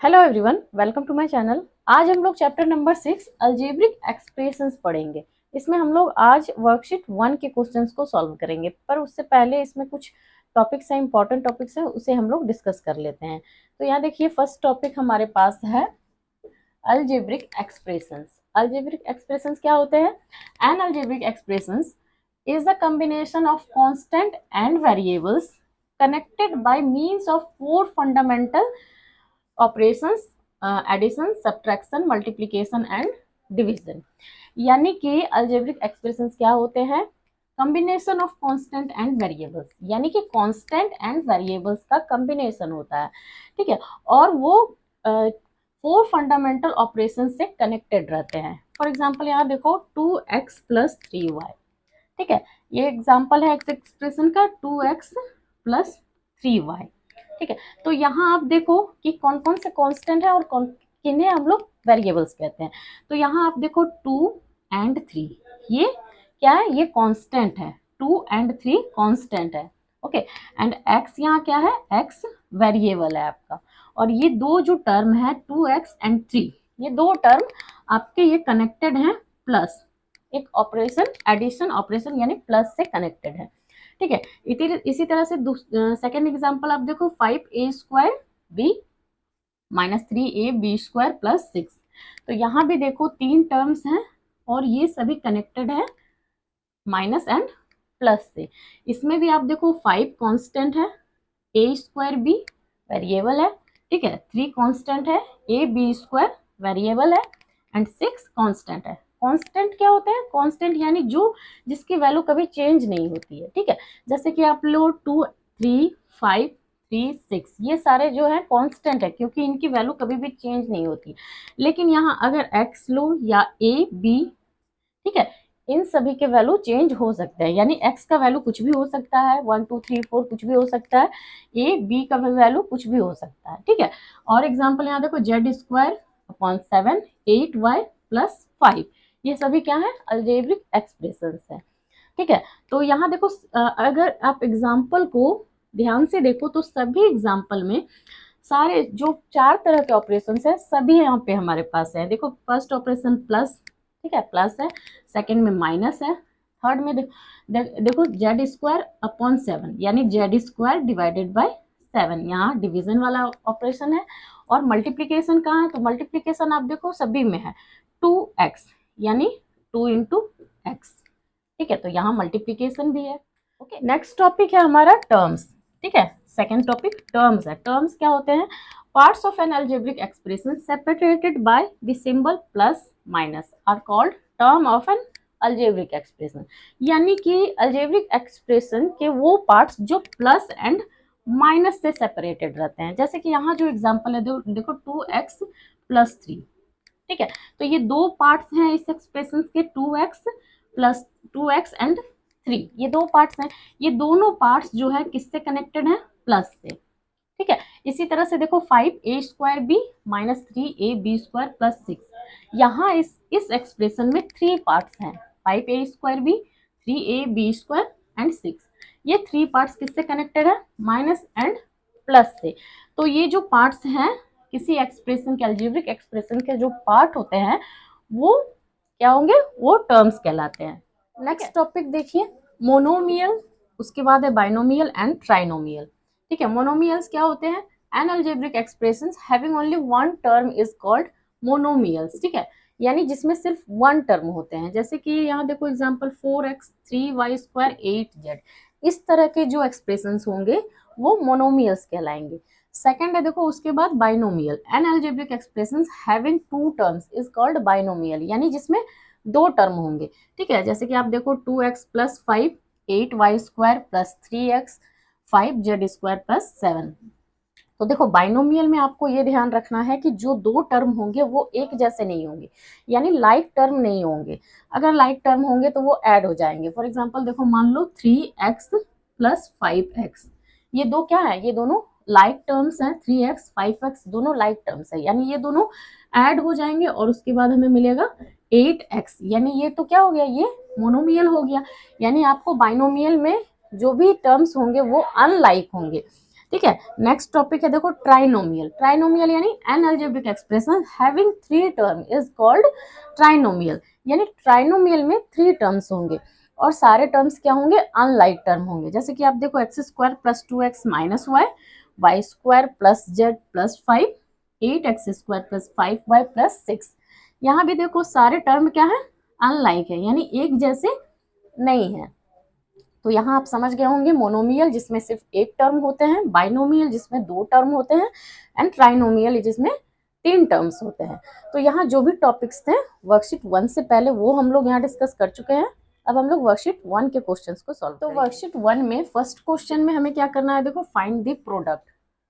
Hello everyone, welcome to my channel. आज हम लोग चैप्टर नंबर 6 अलजेब्रिक एक्सप्रेशंस पढ़ेंगे। इसमें हम लोग आज वर्कशीट 1 के क्वेश्चंस को सॉल्व करेंगे, पर उससे पहले इसमें कुछ टॉपिक्स हैं, इंपॉर्टेंट टॉपिक्स हैं, उसे हम लोग डिस्कस कर लेते हैं। तो यहाँ देखिए, फर्स्ट टॉपिक हमारे पास है अलजेब्रिक एक्सप्रेशंस। अलजेब्रिक एक्सप्रेशंस क्या होते हैं? N algebraic expressions is the combination of constant and variables connected by means of four fundamental operations: addition, subtraction, multiplication and division. यानी कि अलजेब्रिक एक्सप्रेशंस क्या होते हैं? Combination of constant and variables, यानी कि कांस्टेंट एंड वेरिएबल्स का combination होता है, ठीक है। और वो फोर फंडामेंटल ऑपरेशन से कनेक्टेड रहते हैं। फॉर एग्जाम्पल यहाँ देखो 2x प्लस 3y, ठीक है। ये एग्जाम्पल है एक्सप्रेशन का 2x प्लस 3y, ठीक है। तो यहाँ आप देखो कि कौन कौन से कांस्टेंट है और कौन किन्हें हम लोग वेरिएबल्स कहते हैं। तो यहाँ आप देखो 2 एंड 3, ये क्या है? ये कांस्टेंट है। 2 एंड 3 कांस्टेंट है, ओके। एंड x यहाँ क्या है? x वेरिएबल है आपका। और ये दो जो टर्म है 2x एंड 3, ये दो टर्म आपके ये कनेक्टेड हैं प्लस एक ऑपरेशन, एडिशन ऑपरेशन, यानी प्लस से कनेक्टेड है, ठीक है। इसी तरह से सेकेंड एग्जांपल आप देखो 5a² b minus 3ab² plus 6। तो यहाँ भी देखो तीन टर्म्स हैं और ये सभी कनेक्टेड है माइनस एंड प्लस से। इसमें भी आप देखो 5 कांस्टेंट है, a² b वेरिएबल है, ठीक है। 3 कांस्टेंट है, ab² वेरिएबल है एंड 6 कांस्टेंट है। कांस्टेंट क्या होते हैं? कांस्टेंट यानी जो जिसकी वैल्यू कभी चेंज नहीं होती है, ठीक है। जैसे कि आप लो 2 3 5 3 6, ये सारे जो है कांस्टेंट है क्योंकि इनकी वैल्यू कभी भी चेंज नहीं होती। लेकिन यहाँ अगर x लो या a b, ठीक है, इन सभी के वैल्यू चेंज हो सकते हैं। यानी x का वैल्यू कुछ भी हो सकता है, 1 2 3 4 कुछ भी हो सकता है, a b का वैल्यू कुछ भी हो सकता है, ठीक है। और एग्जांपल यहाँ देखो z² 8y प्लस 5, ये सभी क्या है? अलजेब्रिक एक्सप्रेशंस है, ठीक है। तो यहाँ देखो अगर आप एग्जाम्पल को ध्यान से देखो तो सभी एग्जाम्पल में सारे जो 4 तरह के ऑपरेशंस है सभी यहाँ पे हमारे पास है। देखो फर्स्ट ऑपरेशन प्लस, ठीक है, प्लस है। सेकंड में माइनस है। थर्ड में देखो z² 7, यानी z² डिवाइडेड बाय 7, यहाँ डिवीजन वाला ऑपरेशन है। और मल्टीप्लीकेशन कहाँ है? तो मल्टीप्लीकेशन आप देखो सभी में है, 2x यानी 2 इंटू एक्स, ठीक है। तो यहाँ मल्टीप्लीकेशन भी है, ओके। नेक्स्ट टॉपिक है हमारा टर्म्स, ठीक है। सेकेंड टॉपिक टर्म्स है। टर्म्स क्या होते हैं? Parts of an algebraic expression separated by the symbol plus minus are called term of an algebraic expression. यानी कि अलजेब्रिक एक्सप्रेशन के वो पार्ट्स जो प्लस एंड माइनस से सेपरेटेड रहते हैं। जैसे कि यहाँ जो एग्जांपल है देखो 2x प्लस 3, ठीक है। तो ये दो पार्ट्स हैं इस एक्सप्रेशन के, 2x एंड 3, ये दो पार्ट्स हैं। ये दोनों पार्ट्स जो है किससे कनेक्टेड हैं? प्लस से, ठीक है। इसी तरह से देखो 5a² b minus 3ab² plus 6, यहाँ इस एक्सप्रेशन में 3 पार्ट्स हैं, 5a² b 3ab² एंड 6। ये 3 पार्ट्स किससे कनेक्टेड है? माइनस एंड प्लस से। तो ये जो पार्ट्स हैं किसी एक्सप्रेशन के, अलजेब्रिक एक्सप्रेशन के जो पार्ट होते हैं वो क्या होंगे? वो टर्म्स कहलाते हैं। नेक्स्ट टॉपिक देखिए मोनोमियल, उसके बाद है बाइनोमियल एंड ट्राइनोमियल, ठीक है। मोनोमियल्स क्या होते हैं? N algebraic expressions having only one term is called monomials, ठीक है। यानी जिसमें सिर्फ वन टर्म होते हैं। जैसे कि यहाँ देखो एग्जांपल 4x 3y² 8z, इस तरह के जो एक्सप्रेशंस होंगे वो मोनोमियल्स कहलाएंगे। सेकंड है देखो उसके बाद binomial, an algebraic expressions having two terms is called binomial, यानी जिसमें दो टर्म होंगे, ठीक है। जैसे कि आप देखो 2x plus 5 8y² plus 3x 5z² plus 7। तो देखो बाइनोमियल में आपको ये ध्यान रखना है कि जो दो टर्म होंगे वो एक जैसे नहीं होंगे, यानी लाइक टर्म नहीं होंगे। अगर लाइक टर्म होंगे तो वो ऐड हो जाएंगे। फॉर एग्जांपल देखो मान लो 3x प्लस 5x, ये दो क्या है? ये दोनों लाइक टर्म्स हैं। 3x 5x दोनों लाइक टर्म्स है, यानी ये दोनों ऐड हो जाएंगे और उसके बाद हमें मिलेगा 8x, यानी ये तो क्या हो गया? ये मोनोमियल हो गया। यानी आपको बाइनोमियल में जो भी टर्म्स होंगे वो अनलाइक होंगे। ठीक है। नेक्स्ट टॉपिक है देखो ट्राइनोमियल। ट्राइनोमियल यानी N algebraic expression having 3 term is called trinomial. यानी ट्राइनोमियल में 3 टर्म्स होंगे और सारे टर्म्स क्या होंगे, अनलाइक टर्म होंगे। जैसे कि आप देखो x square plus 2x minus y, y square plus z plus 5, 8x square plus 5y plus 6। यहाँ भी देखो सारे टर्म क्या है, अनलाइक है, यानी एक जैसे नहीं है। तो यहाँ आप समझ गए होंगे मोनोमियल जिसमें सिर्फ एक टर्म होते हैं, बाइनोमियल जिसमें 2 टर्म होते हैं, एंड ट्राइनोमियल जिसमें 3 टर्म्स होते हैं। तो यहाँ जो भी टॉपिक्स थे वर्कशीट 1 से पहले वो हम लोग यहाँ डिस्कस कर चुके हैं। अब हम लोग वर्कशीट 1 के क्वेश्चंस को सॉल्व करेंगे। तो वर्कशीट 1 में फर्स्ट क्वेश्चन में हमें क्या करना है, देखो फाइंड द प्रोडक्ट,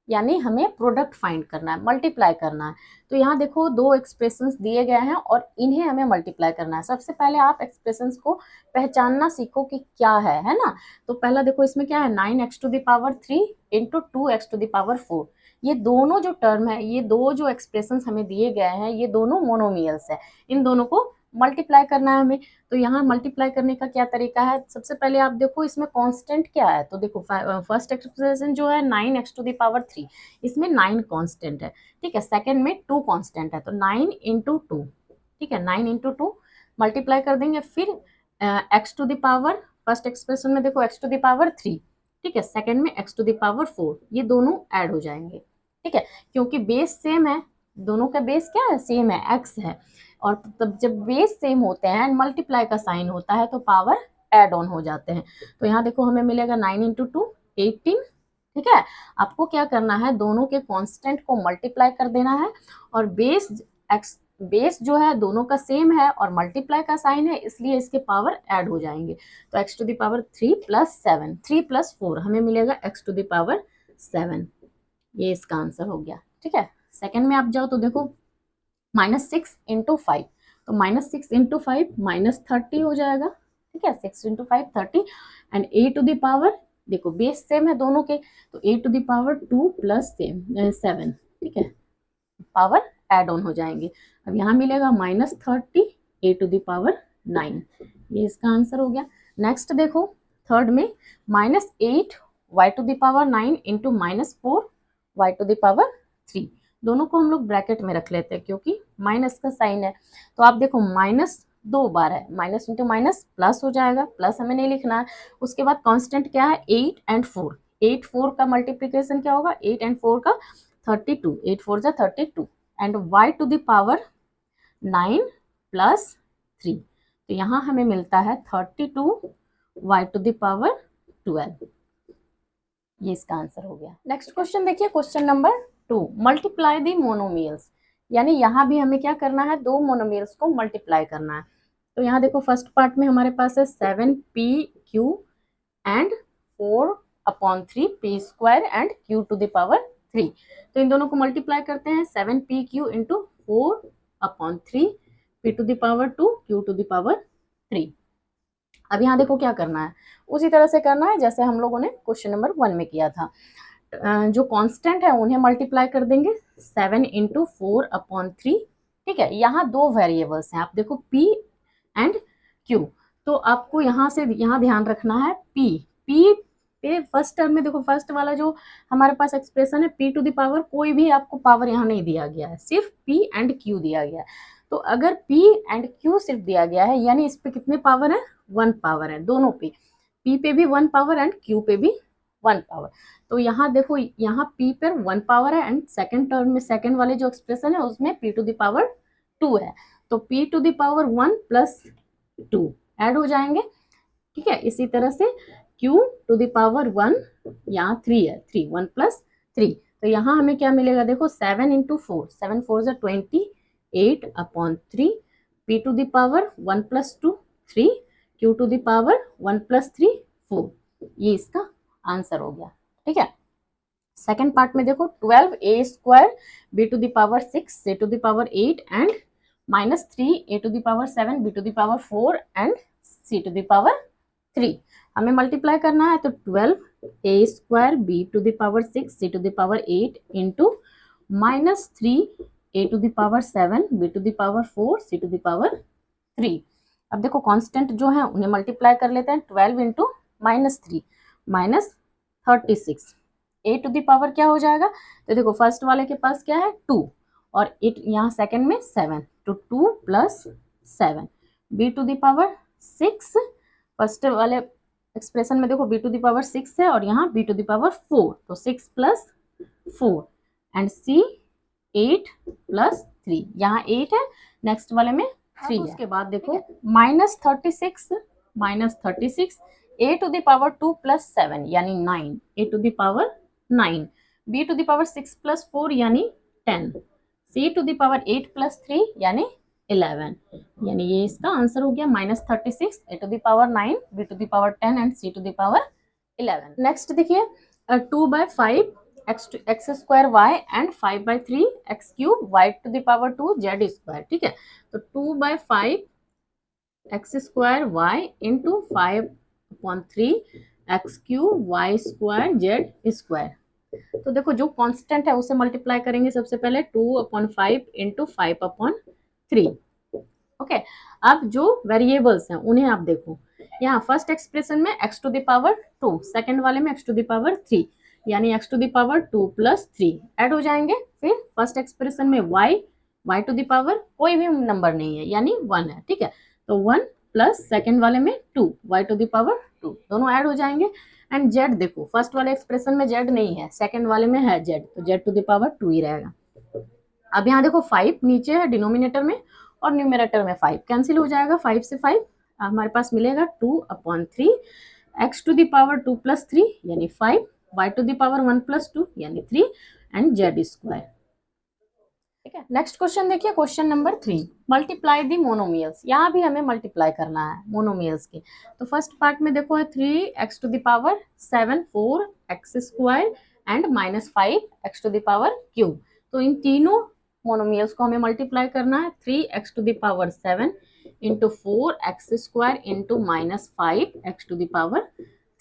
यानी हमें प्रोडक्ट फाइंड करना है, मल्टीप्लाई करना है। तो यहाँ देखो 2 एक्सप्रेशंस दिए गए हैं और इन्हें हमें मल्टीप्लाई करना है। सबसे पहले आप एक्सप्रेशंस को पहचानना सीखो कि क्या है ना। तो पहला देखो इसमें क्या है, 9x to the power 3 into 2x to the power 4। ये दोनों जो टर्म है, ये दो जो एक्सप्रेशंस हमें दिए गए हैं, ये दोनों मोनोमियल्स है। इन दोनों को मल्टीप्लाई करना है हमें। तो यहाँ मल्टीप्लाई करने का क्या तरीका है, सबसे पहले आप देखो इसमें कांस्टेंट क्या है। तो देखो फर्स्ट एक्सप्रेशन जो है 9x टू द पावर 3, इसमें 9 कांस्टेंट है, ठीक है। सेकंड में 2 कांस्टेंट है, तो 9 इंटू 2, ठीक है, 9 इंटू 2 मल्टीप्लाई कर देंगे। फिर x to the power, first expression में देखो x टू द पावर 3, ठीक है, सेकंड में x टू द पावर 4, ये दोनों ऐड हो जाएंगे, ठीक है। क्योंकि बेस सेम है, दोनों का बेस क्या है, सेम है, x है। और तब जब बेस सेम होते हैं एंड मल्टीप्लाई का साइन होता है तो पावर ऐड ऑन हो जाते हैं। तो यहाँ देखो हमें मिलेगा 9 इंटू 2 18, ठीक है। आपको क्या करना है, दोनों के कांस्टेंट को मल्टीप्लाई कर देना है और बेस जो है दोनों का सेम है और मल्टीप्लाई का साइन है, इसलिए इसके पावर ऐड हो जाएंगे। तो x to the power 3 plus 7, 3 plus 4 हमें मिलेगा x टू द पावर 7। ये इसका आंसर हो गया, ठीक है। सेकंड में आप जाओ तो देखो -6 इंटू 5, तो -6 इंटू 5 -30 हो जाएगा, ठीक है। 6 into 5 30 and a to the power, देखो बेस सेम है दोनों के, तो a to the power 2 plus 7, ठीक है, पावर ऐड ऑन हो जाएंगे। अब यहाँ मिलेगा -30 a टू द पावर 9, ये इसका आंसर हो गया। नेक्स्ट देखो थर्ड में -8 y to the power 9 into -4 y to the power 3, दोनों को हम लोग ब्रैकेट में रख लेते हैं क्योंकि माइनस का साइन है। तो आप देखो माइनस 2 बार है, माइनस इंटू माइनस प्लस हो जाएगा, प्लस हमें नहीं लिखना है। उसके बाद कांस्टेंट क्या है, 8 एंड 4, 8 4 का मल्टीप्लिकेशन क्या होगा, 8 एंड 4 का 32, 8 4 जा 32 and y to the power 9 plus 3, तो यहाँ हमें मिलता है 32 y टू द पावर 12, ये इसका आंसर हो गया। नेक्स्ट क्वेश्चन देखिए, question number 2, multiply the monomials, यानी यहाँ भी हमें क्या करना है, 2 मोनोमियल्स को मल्टीप्लाई करना है। तो यहाँ देखो फर्स्ट पार्ट में हमारे पास है 7pq and 4/3 p square and q to the power 3। तो इन दोनों को मल्टीप्लाई करते हैं, 7pq into 4/3 p to the power 2 q to the power 3। अब यहाँ देखो क्या करना है, उसी तरह से करना है जैसे हम लोगों ने क्वेश्चन नंबर 1 में किया था। जो कांस्टेंट है उन्हें मल्टीप्लाई कर देंगे, 7 इंटू 4/3, ठीक है। यहाँ 2 वेरिएबल्स हैं, आप देखो p एंड q, तो आपको यहाँ से यहाँ ध्यान रखना है p पे फर्स्ट टर्म में देखो, फर्स्ट वाला जो हमारे पास एक्सप्रेशन है p टू द पावर, कोई भी आपको पावर यहाँ नहीं दिया गया है, सिर्फ p एंड q दिया गया है। तो अगर p एंड q सिर्फ दिया गया है यानी इस पे कितने पावर है, 1 पावर है, दोनों पे, p पे भी 1 पावर एंड q पे भी 1 पावर। तो यहाँ देखो यहाँ p पर 1 पावर है एंड सेकंड टर्म में सेकंड वाले जो एक्सप्रेशन है उसमें p टू द पावर 2 है, तो p to the power 1 plus 2 add हो जाएंगे, ठीक है। इसी तरह से q टू द पावर 1, यहाँ 3 है, 3 1 प्लस 3, तो यहाँ हमें क्या मिलेगा, देखो 7 इंटू 4, 7 4 जा 28/3 p to the power 1 plus 2 3, q to the power 1 plus 3 4, ये इसका आंसर हो गया, ठीक है। सेकंड पार्ट में देखो 12a square b to the power 6 c to the power 8 and -3a to the power 7 b to the power 4 and c to the power 3, हमें multiply करना है। तो 12a square b to the power 6 c to the power 8 into -3a to the power 7 b to the power 4 c to the power 3। अब देखो constant जो है उन्हें multiply कर लेते हैं, 12 into -3 -36, A to the power क्या हो जाएगा, तो देखो फर्स्ट वाले के पास क्या है 2 और इट यहाँ सेकंड में 7, तो 2 plus 7 b to the power 6। First वाले एक्सप्रेशन में देखो बी टू द पावर 6 है और यहाँ बी टू द पावर 4, तो 6 प्लस 4 एंड सी 8 प्लस 3, यहाँ 8 है, नेक्स्ट वाले में 3 है। उसके बाद देखो -36 ए टू द पावर 2 प्लस 7 यानी 9, A to the power 9, B to the power 6 plus 4 यानी 10, C to the power 8 plus 3 यानी 11, यानी ये इसका आंसर हो गया -36 ए to the power 9, B to the power 10 and C to the power 11। Next देखिए 2/5 X square Y and 5/3 X cube Y to the power 2 Z square. ठीक है, तो 2/5 X square Y into 5/3 X cube Y square Z square. तो देखो जो constant है उसे multiply करेंगे सबसे पहले 2/5 इंटू 5/3। ओके, अब जो वेरिएबल्स हैं उन्हें आप देखो, यहाँ फर्स्ट एक्सप्रेशन में x to the power 2, second वाले में एक्स टू द पावर 3, यानी x to the power 2 plus 3 add हो जाएंगे। फिर फर्स्ट एक्सप्रेशन में वाई टू द पावर कोई भी नंबर नहीं है यानी 1 है। ठीक है, तो 1 प्लस सेकेंड वाले में 2 वाई टू द पावर 2, दोनों ऐड हो जाएंगे। एंड जेड देखो फर्स्ट वाले एक्सप्रेशन में जेड नहीं है, सेकेंड वाले में है जेड, तो जेड टू द पावर 2 ही रहेगा। अब यहाँ देखो 5 नीचे है डिनोमिनेटर में और न्यूमरेटर में 5 कैंसिल हो जाएगा, 5 से 5 हमारे पास मिलेगा 2/3 x to the power 2 plus 3 यानी 5, y to the power 1 plus 2 यानी 3 एंड जेड स्क्वायर। ठीक है, नेक्स्ट क्वेश्चन देखिए, question number 3, multiply the monomials. यहाँ भी हमें मल्टीप्लाई करना है मोनोमियल्स के। तो फर्स्ट पार्ट में देखो है 3x to the power 7 4 x square and -5 x to the power cube. तो इन तीनों मोनोमियल्स को हमें मल्टीप्लाई करना है, 3x to the power 7 into 4 x square into -5 x to the power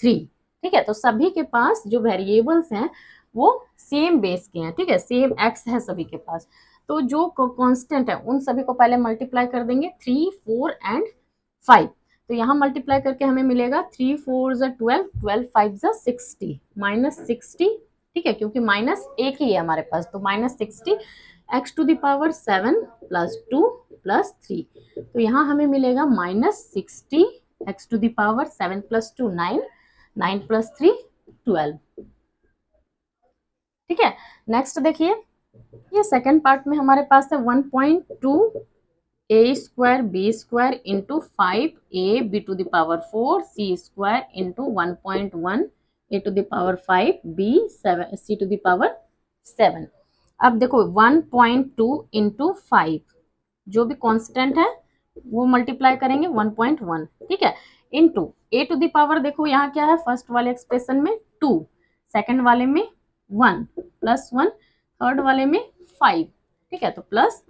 3। ठीक है, तो सभी के पास जो वेरिएबल्स हैं वो सेम बेस के हैं। ठीक है, सेम x है सभी के पास, तो जो कांस्टेंट है उन सभी को पहले मल्टीप्लाई कर देंगे 3 4 एंड 5। तो यहाँ मल्टीप्लाई करके हमें मिलेगा 3 4 12 12 5 60 -60। ठीक है, क्योंकि माइनस एक ही है हमारे पास, तो -60 x to the power 7 plus 2 plus 3। तो यहाँ हमें मिलेगा -60 x to the power 7 plus 2 9 9 plus 3 12। ठीक है, नेक्स्ट देखिए, ये सेकेंड पार्ट में हमारे पास है 1.2 A square B square into 5a B to the power 4 C square into 1.1 A to the power 5 B 7 C to the power 7। अब देखो 1.2 इंटू 5 जो भी कांस्टेंट है वो मल्टीप्लाई करेंगे 1.1। ठीक है, into A to the power देखो यहाँ क्या है, फर्स्ट वाले एक्सप्रेशन में 2, सेकंड वाले में 1 प्लस 1, थर्ड वाले में 5। ठीक है, तो plus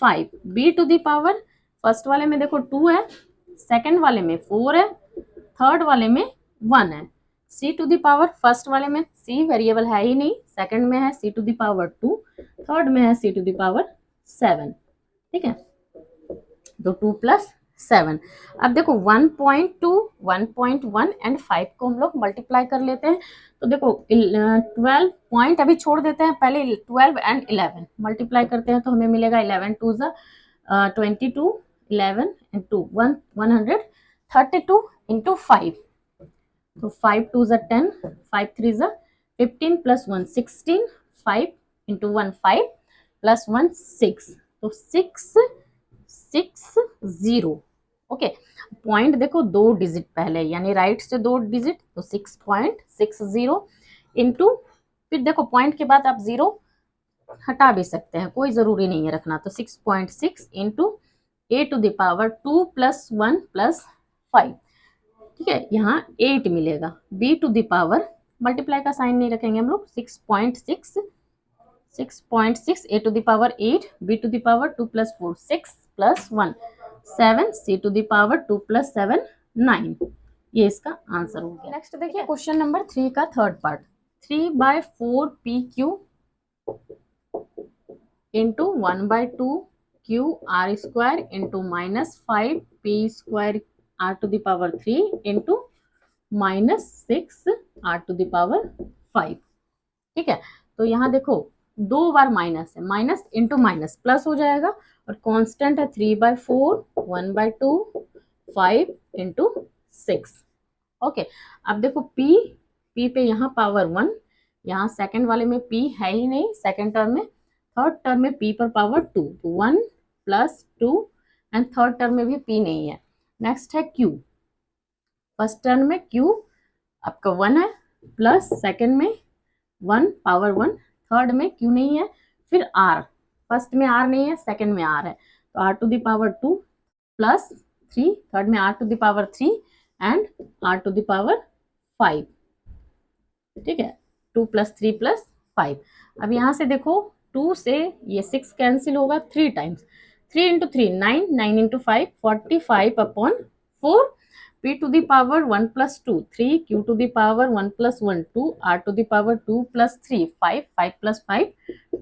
5 b to the power फर्स्ट वाले में देखो 2 है, सेकंड वाले में 4 है, थर्ड वाले में 1 है। सी टू द पावर फर्स्ट वाले में सी वेरिएबल है ही नहीं, सेकंड में है सी टू द पावर 2, थर्ड में है सी टू द पावर 7। ठीक है, तो 2 प्लस 7। अब देखो 1.2 1.1 एंड 5 को हम लोग मल्टीप्लाई कर लेते हैं। तो देखो 12 पॉइंट अभी छोड़ देते हैं, पहले 12 एंड 11 मल्टीप्लाई करते हैं तो हमें मिलेगा 11 2 22 11 एंड 2 132 इंटू 5। तो 5 2 10 5 3 15 प्लस 1 16 5 इंटू 1 5 प्लस 1 6, तो 6 6 0। ओके, पॉइंट देखो 2 डिजिट पहले यानी राइट से 2 डिजिट, तो 6.60 इंटू, फिर देखो पॉइंट के बाद आप 0 हटा भी सकते हैं, कोई ज़रूरी नहीं है रखना, तो 6.6 into A to the power 2 plus 1 plus 5। ठीक है, यहाँ 8 मिलेगा, B to the power multiply का साइन नहीं रखेंगे हम लोग, 6.6 A to the power 8 B to the power 2 plus 4 6 plus 1 7 C to the power 2 plus 7 9। ये इसका आंसर हो गया। नेक्स्ट देखिए क्वेश्चन नंबर 3 का third part, 3/4 p q into 1/2 q r square into -5 p square r to the power 3 into -6 r to the power 5। ठीक है, तो यहाँ देखो 2 बार माइनस है, माइनस इंटू माइनस प्लस हो जाएगा, और कांस्टेंट है 3/4, 1/2, 5 इंटू 6। ओके, अब देखो p पे यहाँ पावर 1, यहाँ सेकंड वाले में p है ही नहीं सेकंड टर्म में, थर्ड टर्म में p पर पावर 2, तो 1 + 2, एंड थर्ड टर्म में भी p नहीं है। नेक्स्ट है q, फर्स्ट टर्म में q आपका 1 है, प्लस सेकंड में 1 पावर 1, थर्ड में q नहीं है, फिर r, फर्स्ट में r नहीं है, सेकंड में r है, तो r to the power 2 plus 3, third में r to the power 3 and r to the power 5। ठीक है, 2 + 3 + 5। अब यहाँ से देखो 2 से ये 6 कैंसिल होगा 3 times, 3 into 3 9, 9 into 5 45/4, p to the power 1 + 2 3, q to the power 1 + 1 2, r to the power 2 + 3 5, 5 + 5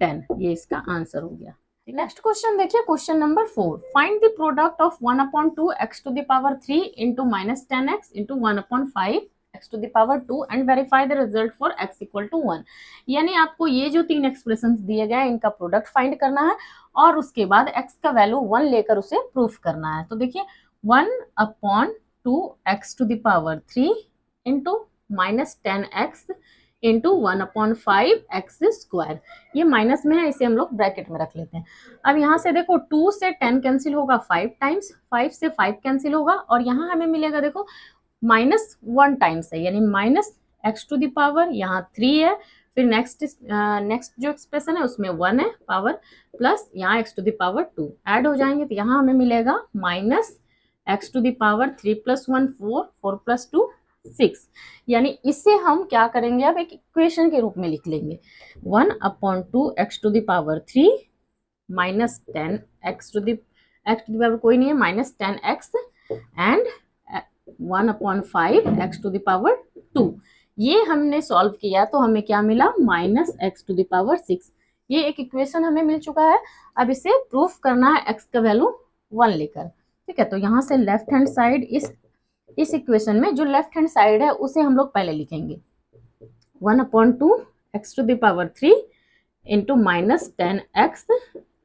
10। ये इसका आंसर हो गया। नेक्स्ट क्वेश्चन देखिए, question number 4, find the product of 1/2 x to the power 3 into -10x into 1/5 x to the power 2 and verify the result for x = 1। यानी आपको ये जो 3 expressions दिए गए हैं इनका प्रोडक्ट फाइंड करना है, और उसके बाद x का वैल्यू 1 लेकर उसे प्रूफ करना है। तो देखिए 1/2 x to the power 3 into -10x into 1/5 x², ये माइनस में है, इसे हम लोग ब्रैकेट में रख लेते हैं। अब यहाँ से देखो 2 से 10 कैंसिल होगा 5 टाइम्स, 5 से 5 कैंसिल होगा, और यहाँ हमें मिलेगा देखो -1 टाइम्स है, यानी -x टू द पावर, यहाँ 3 है, फिर नेक्स्ट जो एक्सप्रेशन है उसमें 1 है पावर, प्लस यहाँ x to the power 2 add हो जाएंगे, तो यहाँ हमें मिलेगा -x टू द पावर 3 + 1 4, 4 + 2 6। यानी इसे हम क्या करेंगे, अब एक इक्वेशन के रूप में लिख लेंगे, 1/2 x to the power 3 -10 x to the power कोई नहीं है -10x and 1/5 x to the power 2। ये हमने सॉल्व किया तो हमें क्या मिला, -x टू द पावर 6। ये एक इक्वेशन हमें मिल चुका है। अब इसे प्रूफ करना है x का वैल्यू 1 लेकर। ठीक है, तो यहाँ से लेफ्ट हैंड साइड इस इक्वेशन में जो लेफ्ट हैंड साइड है उसे हम लोग पहले लिखेंगे, 1/2 x to the power 3 into -10x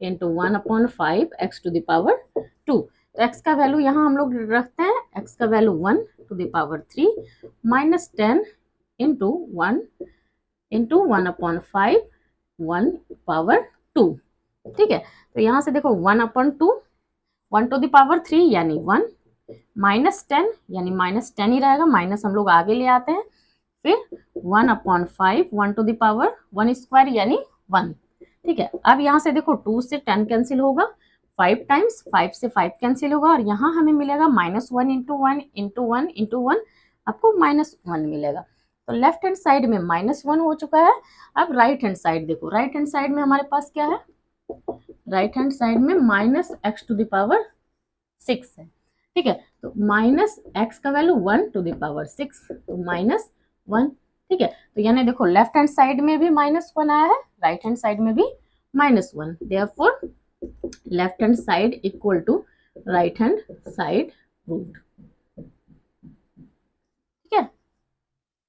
into 1/5 x to the power 2। तो x का वैल्यू यहाँ हम लोग रखते हैं, x का value 1 to the power 3 -10 into 1 into 1/5 1 power 2। ठीक है, तो यहाँ से देखो 1/2 1 टू द पावर 3 यानी 1, -10 यानी -10 ही रहेगा, माइनस हम लोग आगे ले आते हैं, फिर 1/5 1 टू द पावर 1² यानी 1। ठीक है, अब यहाँ से देखो 2 से 10 कैंसिल होगा 5 टाइम्स, 5 से 5 कैंसिल होगा, और यहाँ हमें मिलेगा -1 इंटू 1 इंटू 1 इंटू 1, आपको -1 मिलेगा। तो लेफ्ट हैंड साइड में -1 हो चुका है। अब राइट हैंड साइड देखो, राइट हैंड साइड में हमारे पास क्या है, राइट हैंड साइड में -x टू द पावर 6 है। ठीक है, तो -x का वैल्यू 1 टू द पावर 6, तो -1। ठीक है, तो यानी देखो लेफ्ट हैंड साइड में भी -1 आया है, राइट हैंड साइड में भी -1, therefore left hand side equal to right hand side proved.